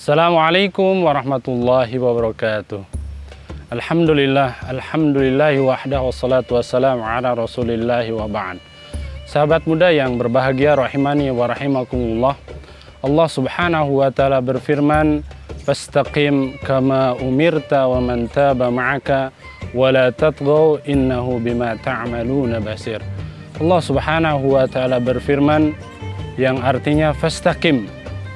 Assalamualaikum warahmatullahi wabarakatuh. Alhamdulillahi wahdah wassalatu wassalamu ala rasulillahi wa ba'd. Sahabat muda yang berbahagia rahimani wa rahimakumullah. Allah subhanahu wa ta'ala berfirman, fastaqim kama umirta wa man taba ma'aka wa la tatghaw innahu bima ta'maluna basir. Allah subhanahu wa ta'ala berfirman yang artinya fastaqim,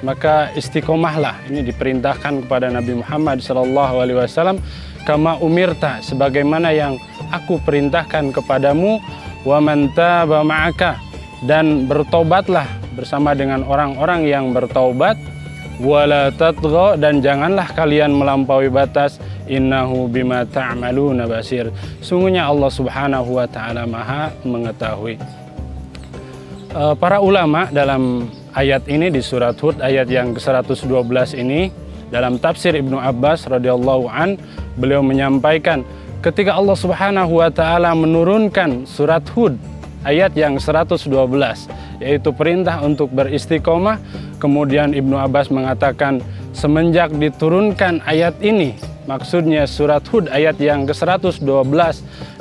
maka istiqomahlah. Ini diperintahkan kepada Nabi Muhammad SAW, kama umirta, sebagaimana yang aku perintahkan kepadamu, wa man taba ma'aka, dan bertobatlah bersama dengan orang-orang yang bertaubat, wala tatghaw, dan janganlah kalian melampaui batas, innahu bima ta'maluna basir, sungguhnya Allah subhanahu wa ta'ala maha mengetahui. Para ulama dalam ayat ini di surat Hud ayat yang ke-112 ini, dalam tafsir Ibnu Abbas radhiyallahu an, beliau menyampaikan ketika Allah subhanahu wa ta'ala menurunkan surat Hud ayat yang 112, yaitu perintah untuk beristiqomah, kemudian Ibnu Abbas mengatakan semenjak diturunkan ayat ini, maksudnya surat Hud ayat yang ke-112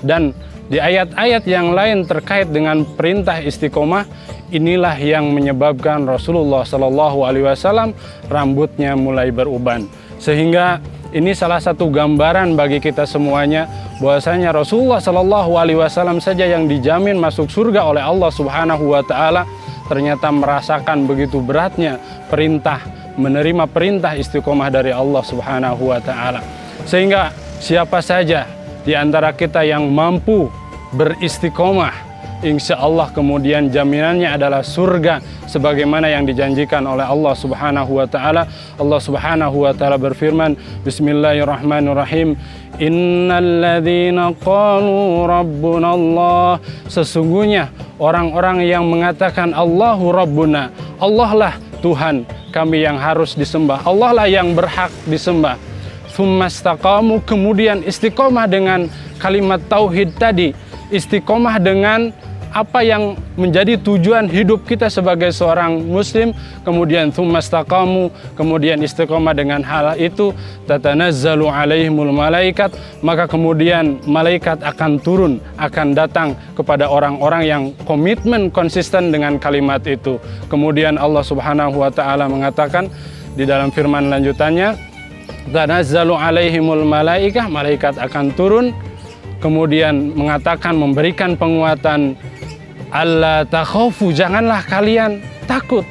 dan di ayat-ayat yang lain terkait dengan perintah istiqomah, inilah yang menyebabkan Rasulullah SAW rambutnya mulai beruban. Sehingga ini salah satu gambaran bagi kita semuanya bahwasanya Rasulullah SAW saja yang dijamin masuk surga oleh Allah Subhanahu wa ta'ala ternyata merasakan begitu beratnya perintah, menerima perintah istiqomah dari Allah Subhanahu wa ta'ala. Sehingga siapa saja di antara kita yang mampu beristiqomah, insya Allah kemudian jaminannya adalah surga sebagaimana yang dijanjikan oleh Allah Subhanahu wa ta'ala. Allah Subhanahu wa ta'ala berfirman, bismillahirrahmanirrahim, innalladzina qalu rabbuna Allah, sesungguhnya orang-orang yang mengatakan Allahu Rabbuna, Allah lah Tuhan kami yang harus disembah, Allah lah yang berhak disembah, tsumastaqamu, kemudian istiqomah dengan kalimat tauhid tadi, istiqomah dengan apa yang menjadi tujuan hidup kita sebagai seorang muslim, kemudian tsumastaqamu, kemudian istiqomah dengan hal itu, tatanazzalu alaihimul malaikat, maka kemudian malaikat akan turun, akan datang kepada orang-orang yang komitmen konsisten dengan kalimat itu. Kemudian Allah Subhanahu wa ta'ala mengatakan di dalam firman lanjutannya, tanazzalu alaihimul malaikah, malaikat akan turun, kemudian mengatakan, memberikan penguatan, alla takhafu, janganlah kalian takut,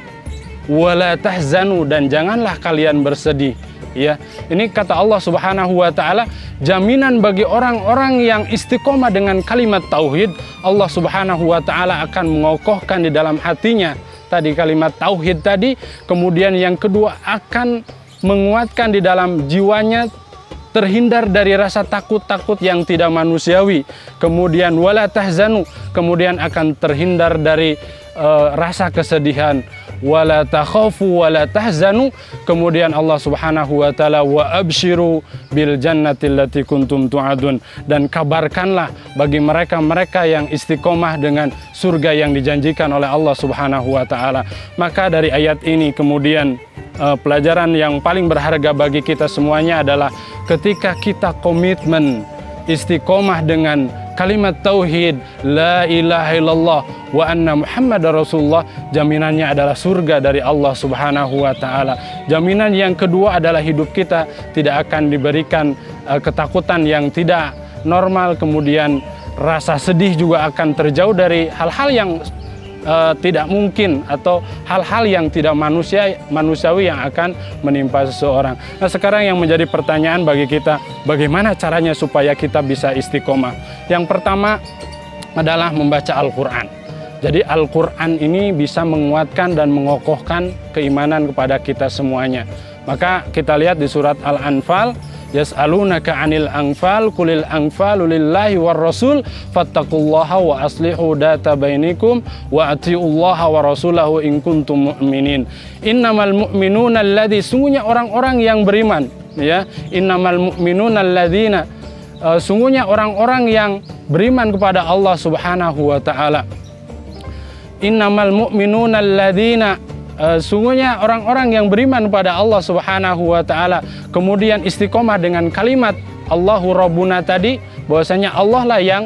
wala tahzanu, dan janganlah kalian bersedih. Ya, ini kata Allah Subhanahu wa ta'ala, jaminan bagi orang-orang yang istiqomah dengan kalimat tauhid. Allah Subhanahu wa ta'ala akan mengokohkan di dalam hatinya tadi kalimat tauhid tadi, kemudian yang kedua akan menguatkan di dalam jiwanya, terhindar dari rasa takut-takut yang tidak manusiawi, kemudian wala tahzanu, kemudian akan terhindar dari rasa kesedihan, wala takhafu wala tahzanu, kemudian Allah Subhanahu wa ta'ala, wa abshiru bil jannati allati kuntum tu'adun, dan kabarkanlah bagi mereka-mereka yang istiqomah dengan surga yang dijanjikan oleh Allah Subhanahu wa ta'ala. Maka dari ayat ini kemudian pelajaran yang paling berharga bagi kita semuanya adalah ketika kita komitmen istiqomah dengan kalimat tauhid la ilaha illallah wa anna muhammadar rasulullah, jaminannya adalah surga dari Allah Subhanahu wa ta'ala. Jaminan yang kedua adalah hidup kita tidak akan diberikan ketakutan yang tidak normal, kemudian rasa sedih juga akan terjauh dari hal-hal yang tidak mungkin atau hal-hal yang tidak manusiawi yang akan menimpa seseorang. Nah, sekarang yang menjadi pertanyaan bagi kita, bagaimana caranya supaya kita bisa istiqomah? Yang pertama adalah membaca Al-Quran. Jadi Al-Quran ini bisa menguatkan dan mengokohkan keimanan kepada kita semuanya. Maka kita lihat di surat Al-Anfal, yas'alunaka 'anil anfal qulil anfalu lillahi war rasul fattaqullaha wa aslihu data bainikum wa atiullaha wa rasulahu in kuntum mu'minin. Innamal mu'minuna alladzi, sungguhnya orang-orang yang beriman, ya, innamal mu'minuna alladzina, sungguhnya orang-orang yang beriman kepada Allah Subhanahu wa ta'ala. Innamal mu'minuna alladzina sungguhnya orang-orang yang beriman pada Allah Subhanahu wa taala kemudian istiqomah dengan kalimat Allahu Rabbuna tadi, bahwasanya Allah lah yang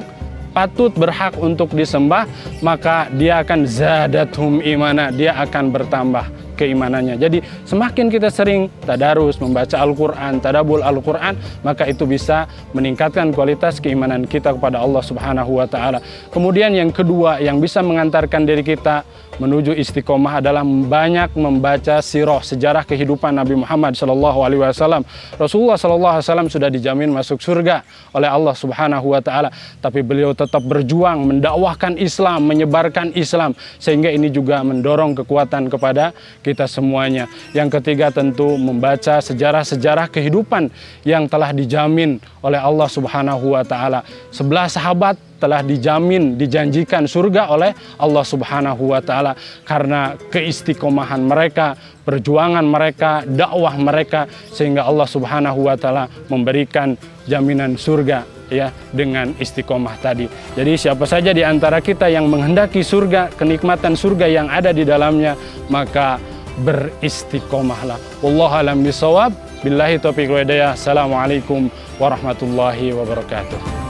patut berhak untuk disembah, maka dia akan zadathum imana, dia akan bertambah keimanannya. Jadi semakin kita sering tadarus, membaca Al-Quran, tadabbur Al-Quran, maka itu bisa meningkatkan kualitas keimanan kita kepada Allah Subhanahu wa taala. Kemudian yang kedua yang bisa mengantarkan diri kita menuju istiqomah adalah banyak membaca sirah, sejarah kehidupan Nabi Muhammad SAW. Rasulullah SAW sudah dijamin masuk surga oleh Allah Subhanahu wa taala, tapi beliau tetap berjuang mendakwahkan Islam, menyebarkan Islam, sehingga ini juga mendorong kekuatan kepada kita semuanya. Yang ketiga tentu membaca sejarah-sejarah kehidupan yang telah dijamin oleh Allah Subhanahu wa taala. 11 sahabat telah dijanjikan surga oleh Allah Subhanahu wa taala karena keistiqomahan mereka, perjuangan mereka, dakwah mereka, sehingga Allah Subhanahu wa taala memberikan jaminan surga ya dengan istiqomah tadi. Jadi siapa saja di antara kita yang menghendaki surga, kenikmatan surga yang ada di dalamnya, maka beristiqomahlah. Wallahu a'lam bishawab. Billahi taufiq wa hidayah. Assalamualaikum warahmatullahi wabarakatuh.